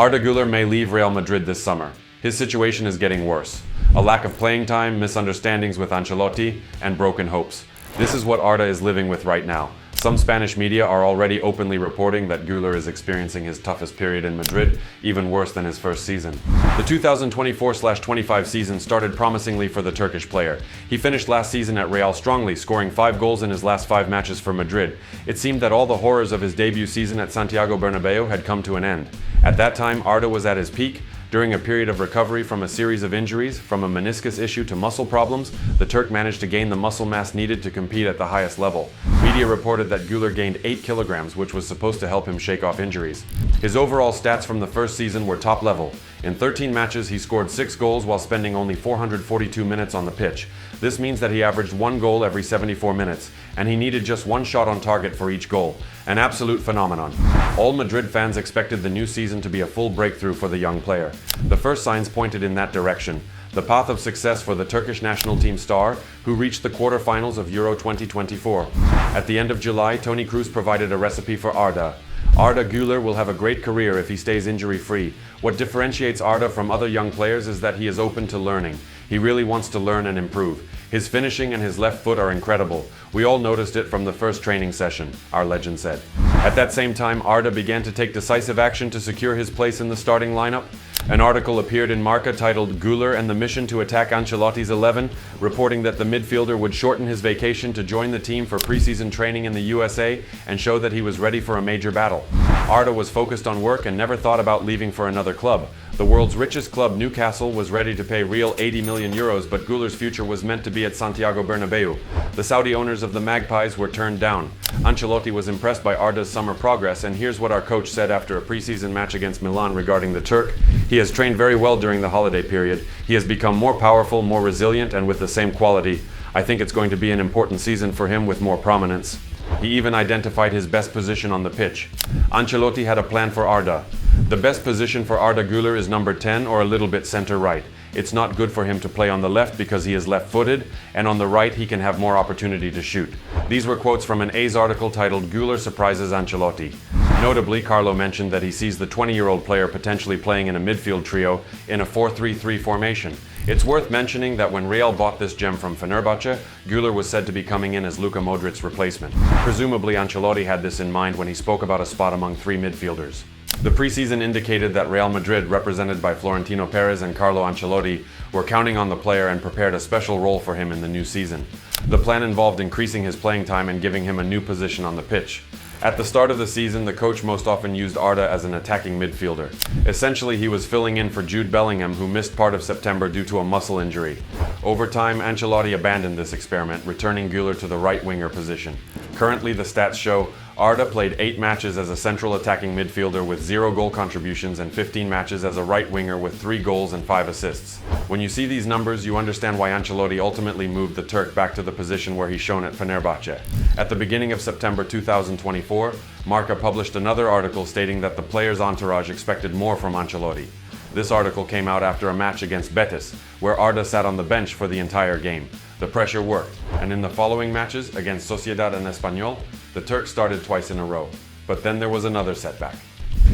Arda Güler may leave Real Madrid this summer. His situation is getting worse. A lack of playing time, misunderstandings with Ancelotti, and broken hopes. This is what Arda is living with right now. Some Spanish media are already openly reporting that Güler is experiencing his toughest period in Madrid, even worse than his first season. The 2024-25 season started promisingly for the Turkish player. He finished last season at Real strongly, scoring 5 goals in his last 5 matches for Madrid. It seemed that all the horrors of his debut season at Santiago Bernabeu had come to an end. At that time, Arda was at his peak. During a period of recovery from a series of injuries, from a meniscus issue to muscle problems, the Turk managed to gain the muscle mass needed to compete at the highest level. Media reported that Güler gained 8 kilograms, which was supposed to help him shake off injuries. His overall stats from the first season were top level. In 13 matches, he scored 6 goals while spending only 442 minutes on the pitch. This means that he averaged 1 goal every 74 minutes, and he needed just 1 shot on target for each goal. An absolute phenomenon. All Madrid fans expected the new season to be a full breakthrough for the young player. The first signs pointed in that direction. The path of success for the Turkish national team star, who reached the quarter-finals of Euro 2024. At the end of July, Toni Kroos provided a recipe for Arda. Arda Güler will have a great career if he stays injury-free. What differentiates Arda from other young players is that he is open to learning. He really wants to learn and improve. His finishing and his left foot are incredible. We all noticed it from the first training session, our legend said. At that same time, Arda began to take decisive action to secure his place in the starting lineup. An article appeared in Marca titled "Güler and the Mission to Attack Ancelotti's 11, reporting that the midfielder would shorten his vacation to join the team for preseason training in the USA and show that he was ready for a major battle. Arda was focused on work and never thought about leaving for another club. The world's richest club, Newcastle, was ready to pay real 80 million euros, but Güler's future was meant to be at Santiago Bernabeu. The Saudi owners of the Magpies were turned down. Ancelotti was impressed by Arda's summer progress, and here's what our coach said after a preseason match against Milan regarding the Turk. He has trained very well during the holiday period. He has become more powerful, more resilient, and with the same quality. I think it's going to be an important season for him with more prominence. He even identified his best position on the pitch. Ancelotti had a plan for Arda. The best position for Arda Güler is number 10 or a little bit center-right. It's not good for him to play on the left because he is left-footed, and on the right he can have more opportunity to shoot. These were quotes from an A's article titled "Güler Surprises Ancelotti." Notably, Carlo mentioned that he sees the 20-year-old player potentially playing in a midfield trio in a 4-3-3 formation. It's worth mentioning that when Real bought this gem from Fenerbahce, Güler was said to be coming in as Luka Modric's replacement. Presumably, Ancelotti had this in mind when he spoke about a spot among 3 midfielders. The preseason indicated that Real Madrid, represented by Florentino Perez and Carlo Ancelotti, were counting on the player and prepared a special role for him in the new season. The plan involved increasing his playing time and giving him a new position on the pitch. At the start of the season, the coach most often used Arda as an attacking midfielder. Essentially, he was filling in for Jude Bellingham, who missed part of September due to a muscle injury. Over time, Ancelotti abandoned this experiment, returning Güler to the right winger position. Currently, the stats show Arda played 8 matches as a central attacking midfielder with 0 goal contributions and 15 matches as a right winger with 3 goals and 5 assists. When you see these numbers, you understand why Ancelotti ultimately moved the Turk back to the position where he shone at Fenerbahce. At the beginning of September 2024, Marca published another article stating that the player's entourage expected more from Ancelotti. This article came out after a match against Betis, where Arda sat on the bench for the entire game. The pressure worked, and in the following matches against Sociedad and Espanyol, the Turk started twice in a row. But then there was another setback.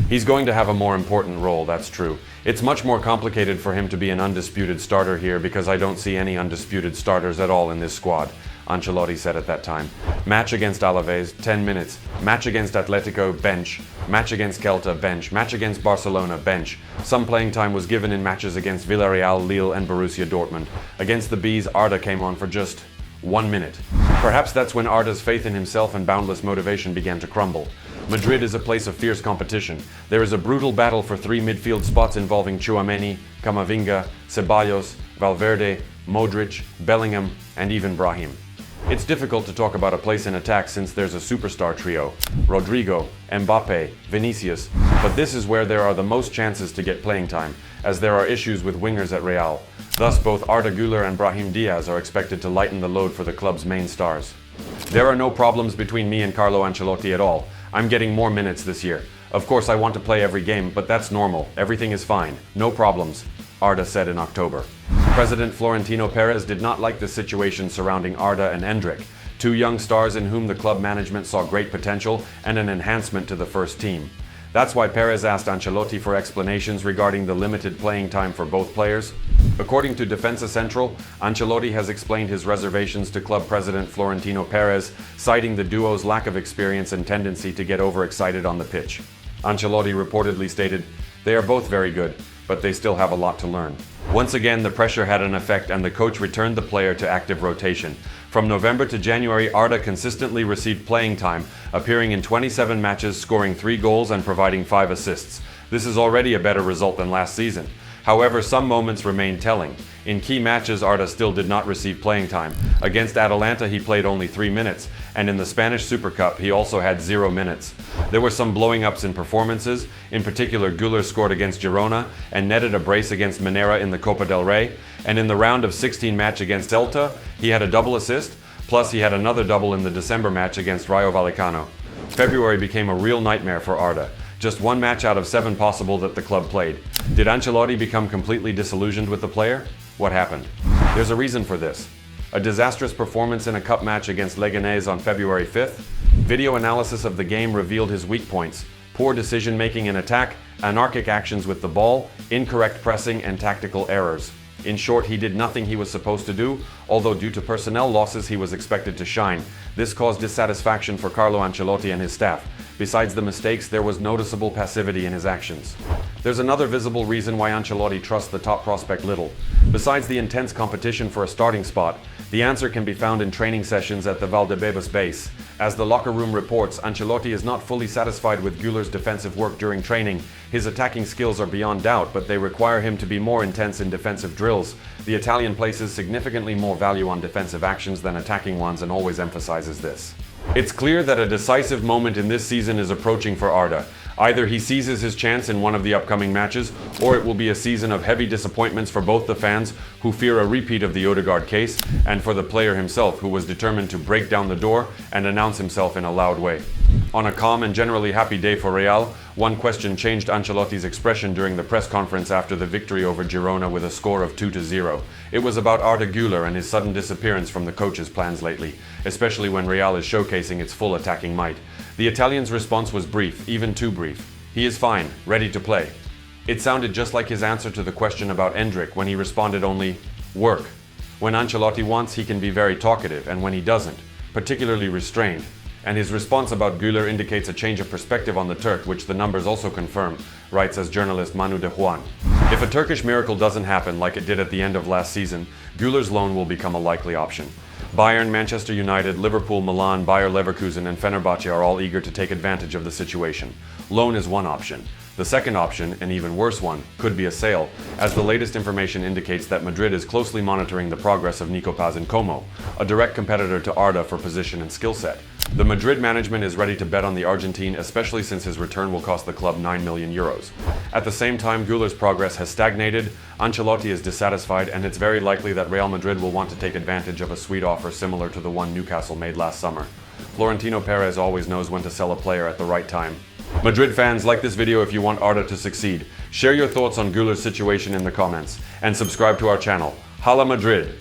He's going to have a more important role, that's true. It's much more complicated for him to be an undisputed starter here because I don't see any undisputed starters at all in this squad, Ancelotti said at that time. Match against Alaves, 10 minutes. Match against Atletico, bench. Match against Celta, bench. Match against Barcelona, bench. Some playing time was given in matches against Villarreal, Lille, and Borussia Dortmund. Against the Bees, Arda came on for just 1 minute. Perhaps that's when Arda's faith in himself and boundless motivation began to crumble. Madrid is a place of fierce competition. There is a brutal battle for 3 midfield spots involving Tchouaméni, Camavinga, Ceballos, Valverde, Modric, Bellingham, and even Brahim. It's difficult to talk about a place in attack since there's a superstar trio, Rodrigo, Mbappe, Vinicius, but this is where there are the most chances to get playing time, as there are issues with wingers at Real. Thus, both Arda Güler and Brahim Diaz are expected to lighten the load for the club's main stars. There are no problems between me and Carlo Ancelotti at all. I'm getting more minutes this year. Of course, I want to play every game, but that's normal. Everything is fine. No problems, Arda said in October. President Florentino Perez did not like the situation surrounding Arda and Endrick, 2 young stars in whom the club management saw great potential and an enhancement to the first team. That's why Perez asked Ancelotti for explanations regarding the limited playing time for both players. According to Defensa Central, Ancelotti has explained his reservations to club president Florentino Perez, citing the duo's lack of experience and tendency to get overexcited on the pitch. Ancelotti reportedly stated, "They are both very good, but they still have a lot to learn." Once again, the pressure had an effect and the coach returned the player to active rotation. From November to January, Arda consistently received playing time, appearing in 27 matches, scoring 3 goals and providing 5 assists. This is already a better result than last season. However, some moments remain telling. In key matches, Arda still did not receive playing time. Against Atalanta, he played only 3 minutes, and in the Spanish Super Cup, he also had 0 minutes. There were some blowing-ups in performances. In particular, GULER'S scored against Girona and netted a brace against Minera in the Copa del Rey, and in the round of 16 match against Celta, he had a double assist, plus he had another double in the December match against Rayo Vallecano. February became a real nightmare for Arda. Just 1 match out of 7 possible that the club played. Did Ancelotti become completely disillusioned with the player? What happened? There's a reason for this. A disastrous performance in a cup match against Leganés on February 5th. Video analysis of the game revealed his weak points: poor decision-making in attack, anarchic actions with the ball, incorrect pressing, and tactical errors. In short, he did nothing he was supposed to do, although due to personnel losses he was expected to shine. This caused dissatisfaction for Carlo Ancelotti and his staff. Besides the mistakes, there was noticeable passivity in his actions. There's another visible reason why Ancelotti trusts the top prospect little. Besides the intense competition for a starting spot, the answer can be found in training sessions at the Valdebebas base. As the locker room reports, Ancelotti is not fully satisfied with Güler's defensive work during training. His attacking skills are beyond doubt, but they require him to be more intense in defensive drills. The Italian places significantly more value on defensive actions than attacking ones and always emphasizes this. It's clear that a decisive moment in this season is approaching for Arda. Either he seizes his chance in one of the upcoming matches, or it will be a season of heavy disappointments for both the fans, who fear a repeat of the Odegaard case, and for the player himself, who was determined to break down the door and announce himself in a loud way. On a calm and generally happy day for Real, one question changed Ancelotti's expression during the press conference after the victory over Girona with a score of 2-0. It was about Arda Güler and his sudden disappearance from the coach's plans lately, especially when Real is showcasing its full attacking might. The Italian's response was brief, even too brief. He is fine, ready to play. It sounded just like his answer to the question about Endrick when he responded only, "Work." When Ancelotti wants, he can be very talkative, and when he doesn't, particularly restrained. And his response about Güler indicates a change of perspective on the Turk, which the numbers also confirm, writes as journalist Manu de Juan. If a Turkish miracle doesn't happen like it did at the end of last season, Güler's loan will become a likely option. Bayern, Manchester United, Liverpool, Milan, Bayer Leverkusen, and Fenerbahce are all eager to take advantage of the situation. Loan is one option. The second option, an even worse one, could be a sale, as the latest information indicates that Madrid is closely monitoring the progress of Nico Paz in Como, a direct competitor to Arda for position and skill set. The Madrid management is ready to bet on the Argentine, especially since his return will cost the club €9 million. At the same time, Güler's progress has stagnated, Ancelotti is dissatisfied, and it's very likely that Real Madrid will want to take advantage of a sweet offer similar to the one Newcastle made last summer. Florentino Perez always knows when to sell a player at the right time. Madrid fans, like this video if you want Arda to succeed. Share your thoughts on Güler's situation in the comments, and subscribe to our channel. Hala Madrid!